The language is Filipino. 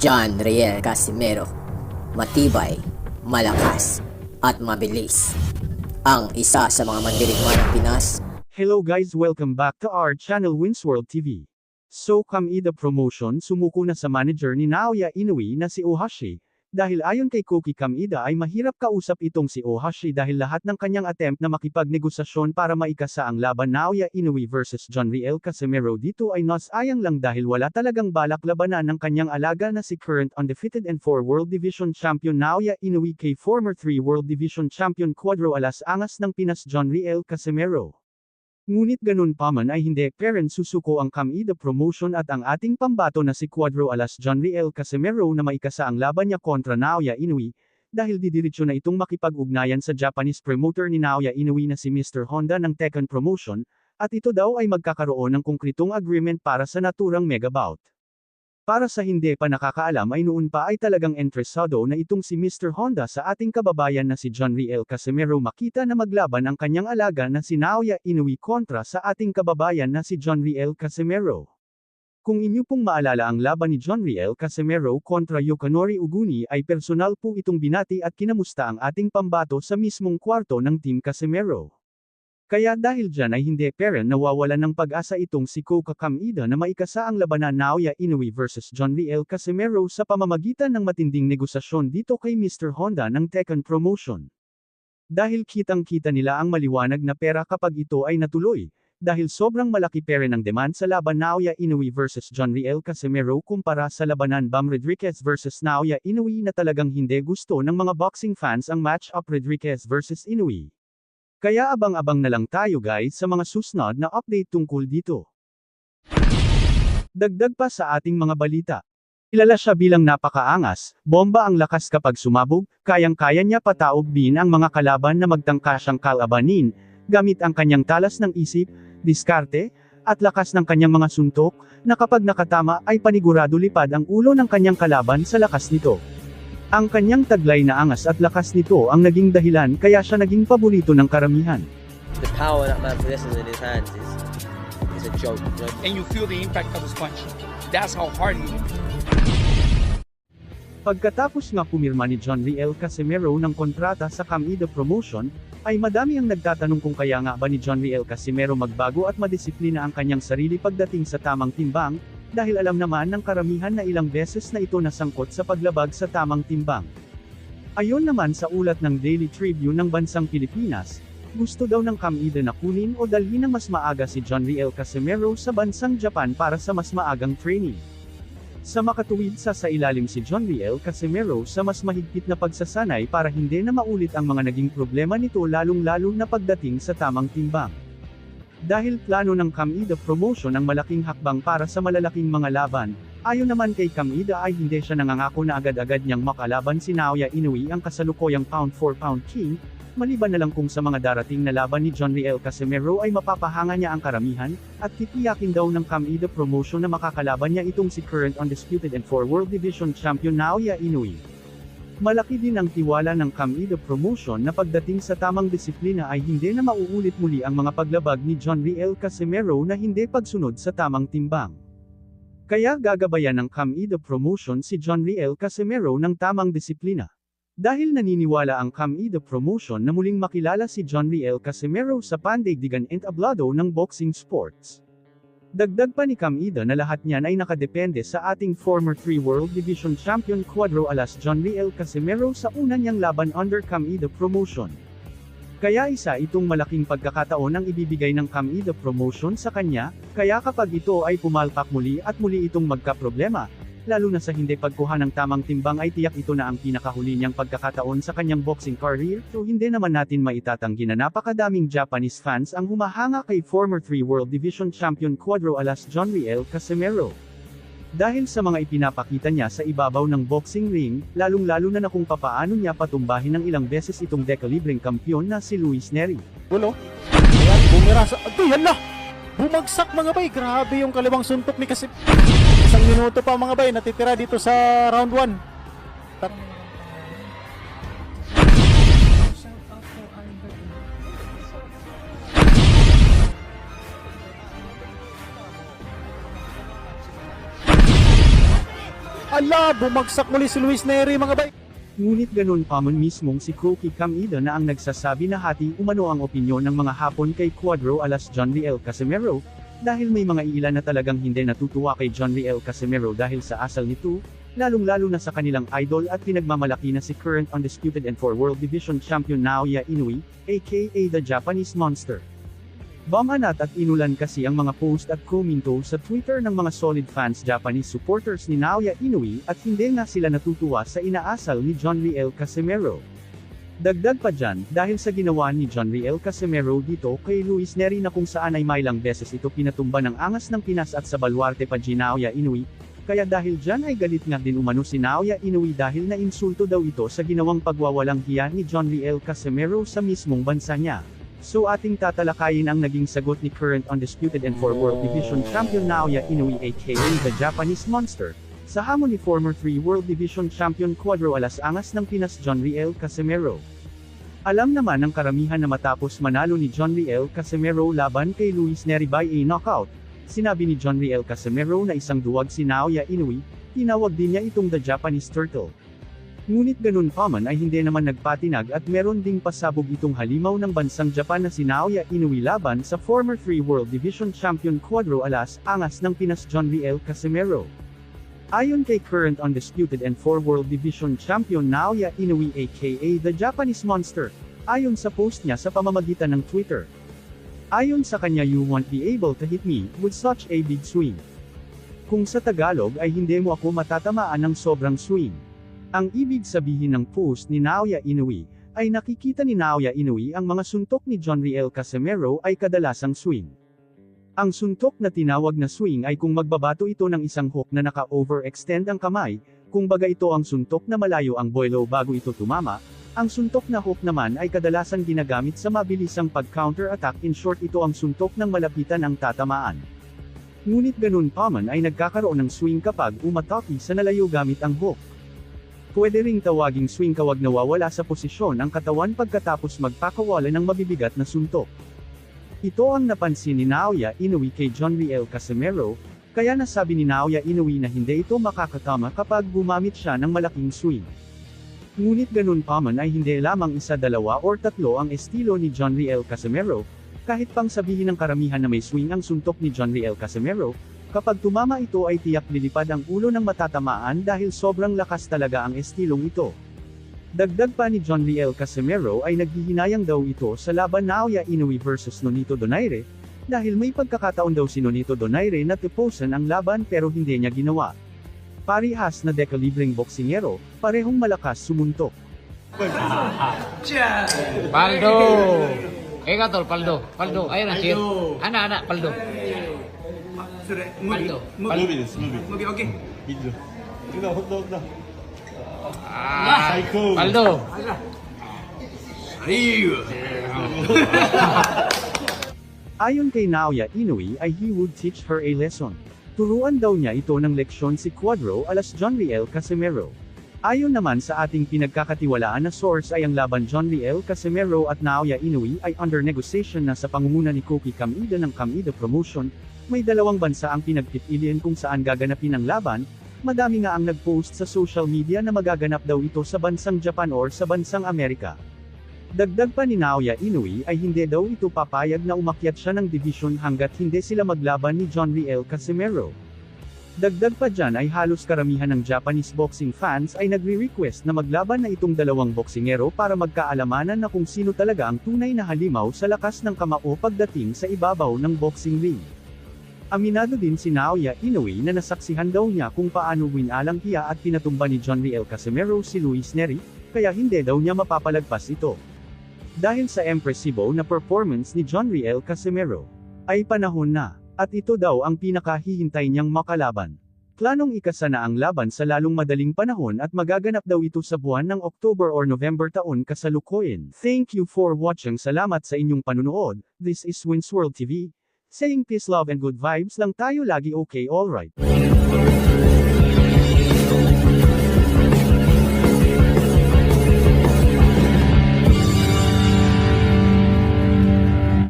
John Riel Casimero, matibay, malakas, at mabilis. Ang isa sa mga mandirigma ng Pinas. Hello guys, welcome back to our channel Winsworld TV. So Kamida Promotion sumuko na sa manager ni Naoya Inoue na si Ohashi, dahil ayon kay Koki Kamida ay mahirap kausap itong si Ohashi dahil lahat ng kanyang attempt na makipagnegosasyon para maikasa ang laban Naoya Inoue versus John Riel Casimero dito ay nasayang lang dahil wala talagang balak labanan ng kanyang alaga na si current undefeated and 4 World Division Champion Naoya Inoue kay former 3 World Division Champion Cuadro Alas Angas ng Pinas John Riel Casimero. Ngunit ganun pa man ay hindi parent susuko ang Kamida Promotion at ang ating pambato na si Cuadro Alas John Riel Casimero na maikasa ang laban niya kontra Naoya Inoue, dahil didiretso na itong makipag-ugnayan sa Japanese promoter ni Naoya Inoue na si Mr. Honda ng Tekken Promotion, at ito daw ay magkakaroon ng konkretong agreement para sa naturang mega bout. Para sa hindi pa nakakaalam ay noon pa ay talagang interesado na itong si Mr. Honda sa ating kababayan na si John Riel Casimero makita na maglaban ang kanyang alaga na si Naoya Inoue kontra sa ating kababayan na si John Riel Casimero. Kung inyo pong maalala ang laban ni John Riel Casimero kontra Yokanori Uguni ay personal po itong binati at kinamusta ang ating pambato sa mismong kwarto ng Team Casimero. Kaya dahil dyan ay hindi parent nawawalan ng pag-asa itong si Koki Kamida na maikasa ang labanan Naoya Inoue versus John Riel Casimero sa pamamagitan ng matinding negosasyon dito kay Mr. Honda ng Tekken Promotion. Dahil kitang-kita nila ang maliwanag na pera kapag ito ay natuloy, dahil sobrang malaki pera ng demand sa laban Naoya Inoue versus John Riel Casimero kumpara sa labanan Bam Rodriguez versus Naoya Inoue na talagang hindi gusto ng mga boxing fans ang match-up Rodriguez versus Inoue. Kaya abang-abang na lang tayo guys sa mga susunod na update tungkol dito. Dagdag pa sa ating mga balita. Kilala siya bilang napakaangas, bomba ang lakas kapag sumabog, kayang-kaya niya pataobbin ang mga kalaban na magtangka siyang kalabanin, gamit ang kanyang talas ng isip, diskarte, at lakas ng kanyang mga suntok, na kapag nakatama ay panigurado lipad ang ulo ng kanyang kalaban sa lakas nito. Ang kanyang taglay na angas at lakas nito ang naging dahilan kaya siya naging paborito ng karamihan. The power that man possesses in his hands is a joke. And you feel the impact of his punch. That's how hard he is. Pagkatapos nga pumirma ni John Riel Casimero ng kontrata sa Kamida Promotion, ay madami ang nagtatanong kung kaya nga ba ni John Riel Casimero magbago at madisiplina ang kanyang sarili pagdating sa tamang timbang, dahil alam naman ng karamihan na ilang beses na ito nasangkot sa paglabag sa tamang timbang. Ayon naman sa ulat ng Daily Tribune ng bansang Pilipinas, gusto daw ng Kamida na kunin o dalhin ng mas maaga si John Riel Casimero sa bansang Japan para sa mas maagang training. Sa makatuwid sa ilalim si John Riel Casimero sa mas mahigpit na pagsasanay para hindi na maulit ang mga naging problema nito lalong-lalo na pagdating sa tamang timbang. Dahil plano ng Kamida Promotion ang malaking hakbang para sa malalaking mga laban, ayon naman kay Kamida ay hindi siya nangangako na agad-agad niyang makalaban si Naoya Inoue ang kasalukuyang pound-for-pound king, maliban na lang kung sa mga darating na laban ni John Riel Casimero ay mapapahanga niya ang karamihan, at titiyakin daw ng Kamida Promotion na makakalaban niya itong si current undisputed and 4 World Division Champion Naoya Inoue. Malaki din ang tiwala ng Kamida Promotion na pagdating sa tamang disiplina ay hindi na mauulit muli ang mga paglabag ni John Riel Casimero na hindi pagsunod sa tamang timbang. Kaya gagabayan ng Kamida Promotion si John Riel Casimero ng tamang disiplina. Dahil naniniwala ang Kamida Promotion na muling makilala si John Riel Casimero sa pandaigdigan and ablado ng boxing sports. Dagdag pa ni Kamida na lahat niyan ay nakadepende sa ating former 3 World Division Champion Cuadro Alas John Riel Casimero sa una niyang laban under Kamida Promotion. Kaya isa itong malaking pagkakataon ang ibibigay ng Kamida Promotion sa kanya, kaya kapag ito ay pumalpak muli at muli itong magkaproblema, lalo na sa hindi pagkuha ng tamang timbang ay tiyak ito na ang pinakahuli niyang pagkakataon sa kanyang boxing career, so hindi naman natin maitatanggi na napakadaming Japanese fans ang humahanga kay former 3 World Division Champion Cuadro Alas John Riel Casimero. Dahil sa mga ipinapakita niya sa ibabaw ng boxing ring, lalong-lalo na kung papaano niya patumbahin ng ilang beses itong dekalibreng kampiyon na si Luis Neri. Gulo. Ayan, bumira sa... Yan na! Bumagsak mga bay, grabe yung kaliwang suntok ni kasi... Isang minuto pa mga bay, natitira dito sa round 1. Ala, bumagsak muli si Luis Neri mga bay. Ngunit ganun pa man mismong si Koki Kamida na ang nagsasabi na hati umano ang opinyon ng mga Hapon kay Cuadro alas John Riel Casimero, dahil may mga ilan na talagang hindi natutuwa kay John Riel Casimero dahil sa asal nito, lalong-lalo na sa kanilang idol at pinagmamalaki na si current undisputed and 4 World Division Champion Naoya Inoue, aka the Japanese Monster. Bumanat at inulan kasi ang mga post at komento sa Twitter ng mga solid fans Japanese supporters ni Naoya Inoue at hindi nga sila natutuwa sa inaasal ni John Riel Casimero. Dagdag pa dyan, dahil sa ginawa ni John Riel Casimero dito kay Luis Neri na kung saan ay maylang beses ito pinatumba ng angas ng Pinas at sa baluarte pa ni Naoya Inoue, kaya dahil dyan ay galit nga din umano si Naoya Inoue dahil na-insulto daw ito sa ginawang pagwawalang hiya ni John Riel Casimero sa mismong bansa niya. So ating tatalakayin ang naging sagot ni current undisputed and 4 World Division Champion Naoya Inoue aka the Japanese Monster, sa hamon ni former 3 World Division Champion Cuadro alas angas ng Pinas John Riel Casimero. Alam naman ng karamihan na matapos manalo ni John Riel Casimero laban kay Luis Neri by a knockout, sinabi ni John Riel Casimero na isang duwag si Naoya Inoue, tinawag din niya itong the Japanese Turtle. Ngunit ganun pa man ay hindi naman nagpatinag at meron ding pasabog itong halimaw ng bansang Japan na si Naoya Inoue laban sa former 3 World Division Champion Cuadro alas angas ng Pinas John Riel Casimero. Ayon kay current undisputed and 4 World Division Champion Naoya Inoue aka the Japanese Monster, ayon sa post niya sa pamamagitan ng Twitter. Ayon sa kanya, "You won't be able to hit me with such a big swing." Kung sa Tagalog ay hindi mo ako matatamaan ng sobrang swing. Ang ibig sabihin ng post ni Naoya Inoue, ay nakikita ni Naoya Inoue ang mga suntok ni John Riel Casimero ay kadalasang swing. Ang suntok na tinawag na swing ay kung magbabato ito ng isang hook na naka-overextend ang kamay, kung baga ito ang suntok na malayo ang boilo bago ito tumama, ang suntok na hook naman ay kadalasang ginagamit sa mabilisang pag-counter-attack, in short ito ang suntok ng malapitan ang tatamaan. Ngunit ganun pa man ay nagkakaroon ng swing kapag umatake sa nalayo gamit ang hook. Pwede ring tawaging swing kawag nawawala sa posisyon ang katawan pagkatapos magpakawala ng mabibigat na suntok. Ito ang napansin ni Naoya Inoue kay John Riel Casimero, kaya nasabi ni Naoya Inoue na hindi ito makakatama kapag gumamit siya ng malaking swing. Ngunit ganun pa man ay hindi lamang isa, dalawa or tatlo ang estilo ni John Riel Casimero, kahit pang sabihin ng karamihan na may swing ang suntok ni John Riel Casimero, kapag tumama ito ay tiyak lilipad ang ulo ng matatamaan dahil sobrang lakas talaga ang estilong ito. Dagdag pa ni John Riel Casimero ay naghihinayang daw ito sa laban Naoya Inoue versus Nonito Donaire, dahil may pagkakataon daw si Nonito Donaire na tiposan ang laban pero hindi niya ginawa. Parihas na dekalibreng boksingero, parehong malakas sumuntok. Paldo. Tol, Paldo. Ayun na, cheer. Ana, Paldo. それムビムビですムビ OK いいぞほんとだ 最高 Paldo. Ayon kay Naoya Inoue ay he would teach her a lesson. Turuan daw niya ito ng leksyon si Cuadro alas John Riel Casimero. Ayon naman sa ating pinagkakatiwalaan na source ay ang laban John Riel Casimero at Naoya Inoue ay under negotiation na sa pangunguna ni Koki Kamida ng Kamida Promotion. May dalawang bansa ang pinagpipilian kung saan gaganapin ang laban, madami nga ang nag-post sa social media na magaganap daw ito sa bansang Japan or sa bansang Amerika. Dagdag pa ni Naoya Inoue ay hindi daw ito papayag na umakyat siya ng division hanggat hindi sila maglaban ni John Riel Casimero. Dagdag pa dyan ay halos karamihan ng Japanese boxing fans ay nagre-request na maglaban na itong dalawang boksingero para magkaalamanan na kung sino talaga ang tunay na halimaw sa lakas ng kamao pagdating sa ibabaw ng boxing ring. Aminado din si Naoya Inoue na nasaksihan daw niya kung paano winalang hiya at pinatumba ni John Riel Casimero si Luis Neri, kaya hindi daw niya mapapalagpas ito. Dahil sa impressive na performance ni John Riel Casimero, ay panahon na, at ito daw ang pinakahihintay niyang makalaban. Planong ikasa na ang laban sa lalong madaling panahon at magaganap daw ito sa buwan ng October or November taon kasalukuyan. Thank you for watching. Salamat sa inyong panunood. This is Wins World TV. Saying peace, love and good vibes lang tayo lagi, okay, alright.